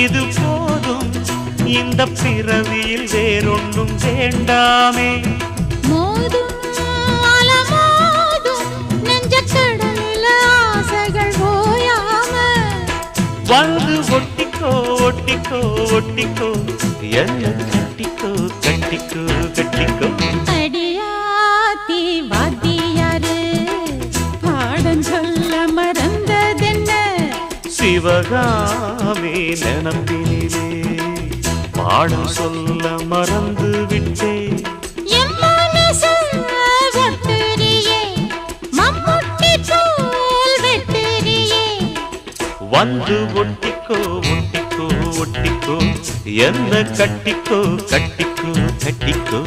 இது போதும் இந்த பிறவியில் வேறொன்றும் வேண்டாமே. மோதும் அலமோதும் நெஞ்சக்கடலில் ஆசைகள் ஓயாம வந்து ஒட்டிக்கோ ஒட்டிக்கோ ஒட்டிக்கோ என்ன கட்டிக்கோ கட்டிக்கோ கட்டிக்கோ. அடியாத்தி வாத்தியாரு பாடம் சொல்ல மறந்ததென்ன சிவகாமி நினப்பினிலே பாடம் சொல்ல மறந்து விட்டே. என் மனசு ஒட்டுறியே மம்முட்டி போல் வெட்டுறியே வந்து ஒட்டிக்கோ ஒட்டிக்கோ ஒட்டிக்கோ என்ன கட்டிக்கோ கட்டிக்கோ கட்டிக்கோ.